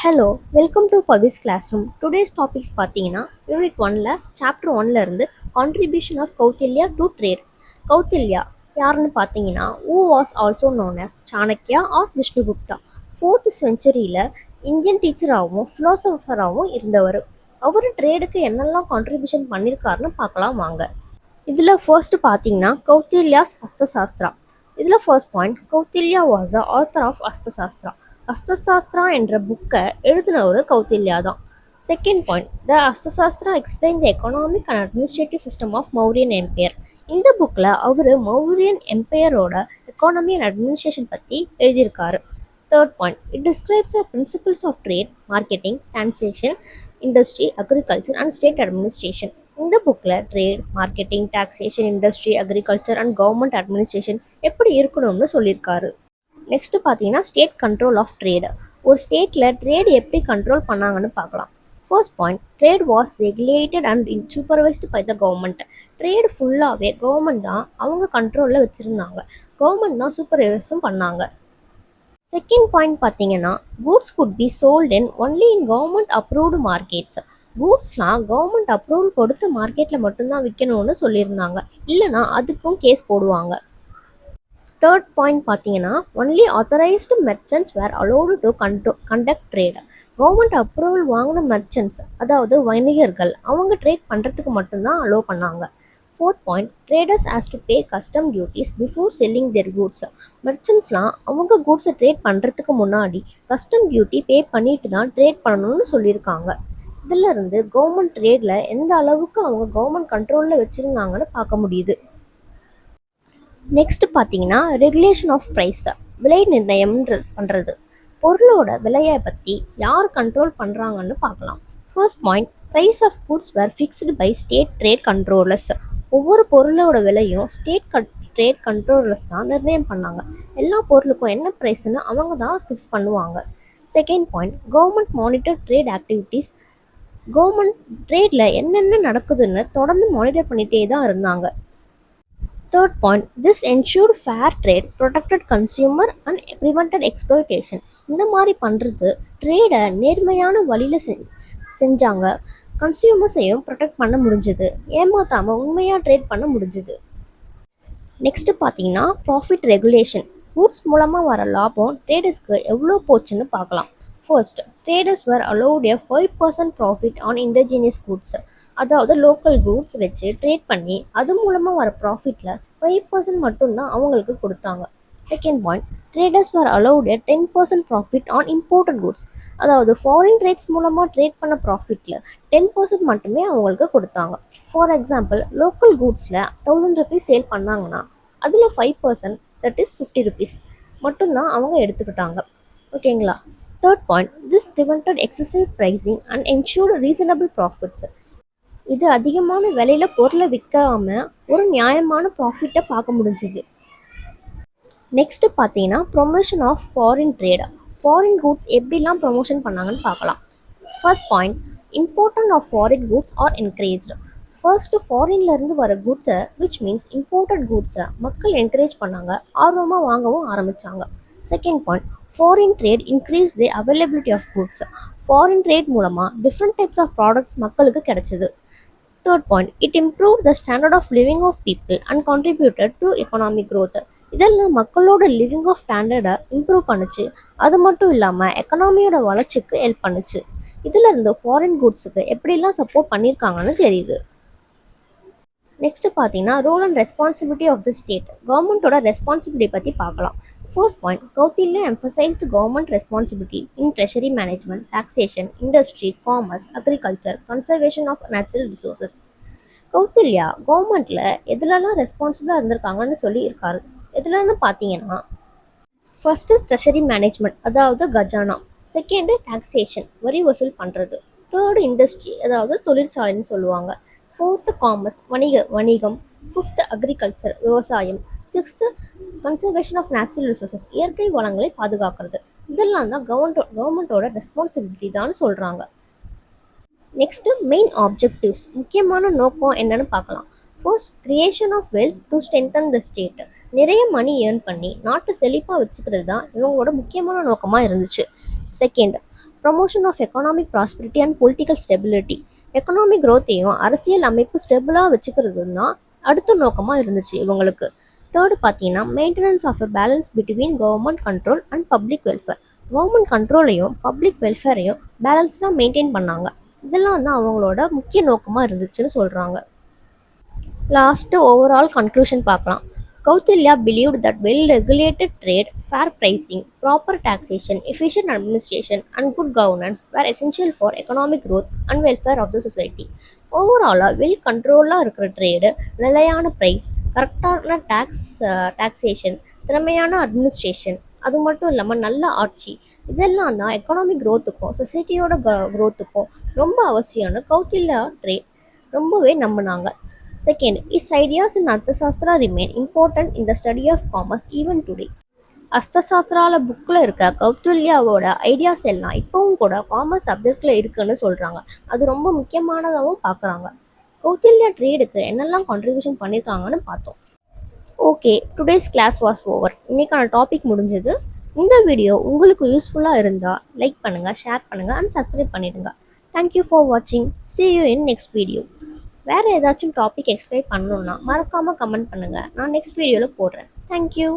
Hello welcome to Pavi's classroom. Today's topics பார்த்தீங்கன்னா unit ஒன்ல chapter ஒன்ல இருந்து contribution of Kautilya to trade. Kautilya யாருன்னு பார்த்தீங்கன்னா who was also known as Chanakya or Vishnugupta. 4th செஞ்சுரியில் இந்தியன் டீச்சராகவும் ஃபிலோசஃபராகவும் இருந்தவர். அவர் ட்ரேடுக்கு என்னெல்லாம் கான்ட்ரிபியூஷன் பண்ணியிருக்காருன்னு பார்க்கலாம் வாங்க. இதில் ஃபர்ஸ்ட் பார்த்தீங்கன்னா கௌத்தில்யாஸ் அஸ்தசாஸ்திரா. இதில் first point, Kautilya was the author of Arthashastra. Arthashastra என்ற புக்கை எழுதினவர் கௌத்தில்யா தான். Second point, the Arthashastra explain the economic and administrative system of Mauryan empire. இந்த புக்கில் அவர் மௌரியன் எம்பையரோட எக்கானமி அண்ட் அட்மினிஸ்ட்ரேஷன் பற்றி எழுதியிருக்காரு. Third point, it describes the principles of trade, marketing, taxation, industry, agriculture and state administration. இந்த புக்கில் trade, marketing, taxation, industry, agriculture and government administration எப்படி இருக்கணும்னு சொல்லியிருக்காரு. நெக்ஸ்ட் பார்த்தீங்கன்னா ஸ்டேட் கண்ட்ரோல் ஆஃப் ட்ரேடு. ஒரு ஸ்டேட்டில் ட்ரேட் எப்படி கண்ட்ரோல் பண்ணாங்கன்னு பார்க்கலாம். First point, trade was regulated and supervised by the government. Trade ஃபுல்லாகவே கவர்மெண்ட் தான் அவங்க கண்ட்ரோலில் வச்சுருந்தாங்க. கவர்மெண்ட் தான் சூப்பர்வைஸும் பண்ணாங்க. செகண்ட் பாயிண்ட் பார்த்தீங்கன்னா goods could be sold in only in government approved markets. கூட்ஸ்லாம் கவர்மெண்ட் அப்ரூவல் கொடுத்து மார்க்கெட்டில் மட்டும்தான் விற்கணும்னு சொல்லியிருந்தாங்க. இல்லைனா அதுக்கும் கேஸ் போடுவாங்க. தேர்ட் பாயிண்ட் பார்த்தீங்கன்னா only authorised merchants were allowed to conduct trade. Government approval வாங்கின மெர்ச்சன்ட்ஸ், அதாவது வணிகர்கள், அவங்க ட்ரேட் பண்ணுறதுக்கு மட்டும்தான் அலோவ் பண்ணாங்க. Fourth point, traders has to pay custom duties before selling their goods. மெர்ச்சன்ட்ஸ்லாம் அவங்க கூட்ஸை ட்ரேட் பண்ணுறதுக்கு முன்னாடி கஸ்டம் டியூட்டி பே பண்ணிட்டு தான் ட்ரேட் பண்ணணும்னு சொல்லியிருக்காங்க. இதிலிருந்து கவர்மெண்ட் ட்ரேடில் எந்த அளவுக்கு அவங்க கவர்மெண்ட் கண்ட்ரோலில் வச்சுருந்தாங்கன்னு பார்க்க முடியுது. நெக்ஸ்ட் பார்த்தீங்கன்னா ரெகுலேஷன் ஆஃப் ப்ரைஸ், விலை நிர்ணயம் பண்ணுறது. பொருளோட விலையை பற்றி யார் கண்ட்ரோல் பண்ணுறாங்கன்னு பார்க்கலாம். First point, price of goods were fixed by state trade controllers. ஒவ்வொரு பொருளோட விலையும் ஸ்டேட் ட்ரேட் கண்ட்ரோலர்ஸ் தான் நிர்ணயம் பண்ணாங்க. எல்லா பொருளுக்கும் என்ன ப்ரைஸ்ன்னு அவங்க தான் ஃபிக்ஸ் பண்ணுவாங்க. Second point, government monitor trade activities. Government ட்ரேடில் என்னென்ன நடக்குதுன்னு தொடர்ந்து மானிட்டர் பண்ணிகிட்டே தான் இருந்தாங்க. Third point, this ensured fair trade, protected consumer and prevented exploitation. இந்த மாதிரி பண்ணுறது ட்ரேடை நேர்மையான வழியில் செஞ்சாங்க. கன்சியூமர்ஸையும் ப்ரொடெக்ட் பண்ண முடிஞ்சது. ஏமாத்தாமல் உண்மையாக ட்ரேட் பண்ண முடிஞ்சது. நெக்ஸ்ட்டு பார்த்தீங்கன்னா ப்ராஃபிட் ரெகுலேஷன். கூட்ஸ் மூலமாக வர லாபம் ட்ரேடர்ஸ்க்கு எவ்வளோ போச்சுன்னு பார்க்கலாம். First, traders were allowed a 5% profit on indigenous goods. அதாவது லோக்கல் கூட்ஸ் வச்சு ட்ரேட் பண்ணி அது மூலமாக வர ப்ராஃபிட்டில் 5% மட்டும்தான் அவங்களுக்கு கொடுத்தாங்க. Second point, traders were allowed a 10% profit on imported goods. அதாவது ஃபாரின் ட்ரேட்ஸ் மூலமாக ட்ரேட் பண்ண ப்ராஃபிட்டில் 10% மட்டுமே அவங்களுக்கு கொடுத்தாங்க. ஃபார் எக்ஸாம்பிள், லோக்கல் கூட்ஸில் 1000 ருபீஸ் சேல் பண்ணாங்கன்னா அதில் 5%, தட் இஸ் 50 ருபீஸ் மட்டும்தான் அவங்க எடுத்துக்கிட்டாங்க. ஓகேங்களா. Third point, this prevented excessive pricing and ensured reasonable profits. இது அதிகமான விலையில் பொருளை விற்காமல் ஒரு நியாயமான ப்ராஃபிட்டை பார்க்க முடிஞ்சுது. நெக்ஸ்ட்டு பார்த்தீங்கன்னா promotion of foreign trade. Foreign goods எப்படிலாம் ப்ரொமோஷன் பண்ணாங்கன்னு பார்க்கலாம். First point, important of foreign goods are encouraged. First ஃபாரின்லேருந்து வர கூட்ஸை, விச் மீன்ஸ் இம்போர்ட்டட் கூட்ஸை மக்கள் என்கரேஜ் பண்ணாங்க, ஆர்வமாக வாங்கவும் ஆரம்பித்தாங்க. Second point, foreign trade increase the availability of goods. Foreign trade மூலமாக டிஃப்ரெண்ட் டைப்ஸ் ஆஃப் ப்ராடக்ட்ஸ் மக்களுக்கு கிடைச்சிது. Third point, it improve the standard of living of people and contributed to economic growth. இதெல்லாம் மக்களோட living of ஸ்டாண்டர்டை improve பண்ணுச்சு. அது மட்டும் இல்லாமல் எக்கனாமியோட வளர்ச்சிக்கு ஹெல்ப் பண்ணுச்சு. இதிலிருந்து ஃபாரின் கூட்ஸுக்கு எப்படிலாம் சப்போர்ட் பண்ணியிருக்காங்கன்னு தெரியுது. நெக்ஸ்ட் பார்த்தீங்கன்னா role and responsibility of the state. கவர்மெண்ட்டோட ரெஸ்பான்சிபிலிட்டி பற்றி பார்க்கலாம். First point, Kautilya emphasized government responsibility in treasury management, taxation, industry, commerce, agriculture, conservation of natural resources. கௌத்தில்யா கவர்மெண்ட்டில் எதுலலாம் ரெஸ்பான்சிபிளாக இருந்திருக்காங்கன்னு சொல்லி இருக்காரு. எதுலன்னு பார்த்தீங்கன்னா ஃபர்ஸ்ட்டு ட்ரெஷரி மேனேஜ்மெண்ட், அதாவது கஜானா. செகண்டு டாக்ஸேஷன், வரி வசூல் பண்ணுறது. தேர்டு இண்டஸ்ட்ரி, அதாவது தொழிற்சாலைன்னு சொல்லுவாங்க. ஃபோர்த்து காமர்ஸ், வணிகம். ஃபிஃப்த்து அக்ரிகல்ச்சர், விவசாயம். Sixth conservation of natural resources, இயற்கை வளங்களை பாதுகாக்கிறது. இதெல்லாம் தான் கவர்மெண்ட்டோட ரெஸ்பான்சிபிலிட்டி தான் சொல்கிறாங்க. நெக்ஸ்ட்டு மெயின் ஆப்ஜெக்டிவ்ஸ், முக்கியமான நோக்கம் என்னன்னு பார்க்கலாம். First, creation of wealth to strengthen the state. நிறைய மணி ஏர்ன் பண்ணி நாட்டை செழிப்பாக வச்சுக்கிறது தான் இவங்களோட முக்கியமான நோக்கமாக இருந்துச்சு. Second, promotion of economic prosperity and political stability. Economic க்ரோத்தையும் அரசியல் அமைப்பு ஸ்டெபிளாக வச்சுக்கிறது தான் அடுத்த நோக்கமாக இருந்துச்சு இவங்களுக்கு. தேர்டு பார்த்தீங்கன்னா maintenance of a balance between government control and public welfare. Government கண்ட்ரோலையும் பப்ளிக் வெல்ஃபேரையும் பேலன்ஸ்டாக மெயின்டைன் பண்ணாங்க. இதெல்லாம் தான் அவங்களோட முக்கிய நோக்கமாக இருந்துச்சுன்னு சொல்கிறாங்க. லாஸ்ட்டு ஓவரால் கன்க்ளூஷன் பார்க்கலாம். Kautilya believed that well-regulated trade, fair pricing, proper taxation, efficient administration, and good governance were essential for economic growth and welfare of the society. ஓவராலாக வெல் கண்ட்ரோலாக இருக்கிற ட்ரேடு, நிலையான ப்ரைஸ், கரெக்டான டாக்ஸேஷன், திறமையான administration, அது மட்டும் இல்லாமல் நல்ல ஆட்சி, இதெல்லாம் தான் எக்கனாமிக் க்ரோத்துக்கும் சொசைட்டியோட க்ரோத்துக்கும் ரொம்ப அவசியம்னு கௌடில்யா ட்ரேட் ரொம்பவே நம்பினாங்க. Second, his ideas in Arthashastra remain important in the study of commerce even today. அஸ்தசாஸ்திரால புக்கில் இருக்க கௌடில்யாவோட ஐடியாஸ் எல்லாம் இப்போவும் கூட காமர்ஸ் சப்ஜெக்டில் இருக்குன்னு சொல்கிறாங்க. அது ரொம்ப முக்கியமானதாகவும் பார்க்குறாங்க. கௌடில்யா ட்ரேடுக்கு என்னெல்லாம் கான்ட்ரிபியூஷன் பண்ணியிருக்காங்கன்னு பார்த்தோம். Okay, today's class was over. இன்றைக்கான டாபிக் முடிஞ்சது. இந்த வீடியோ உங்களுக்கு யூஸ்ஃபுல்லாக இருந்தால் லைக் பண்ணுங்கள், ஷேர் பண்ணுங்கள் அண்ட் சப்ஸ்கிரைப் பண்ணிவிடுங்க. தேங்க்யூ ஃபார் வாட்சிங். See you in next video. வேறு ஏதாச்சும் டாபிக் எக்ஸ்பிளைன் பண்ணணுன்னா மறக்காமல் கமெண்ட் பண்ணுங்கள். நான் நெக்ஸ்ட் வீடியோவில் போடுறேன். தேங்க்யூ.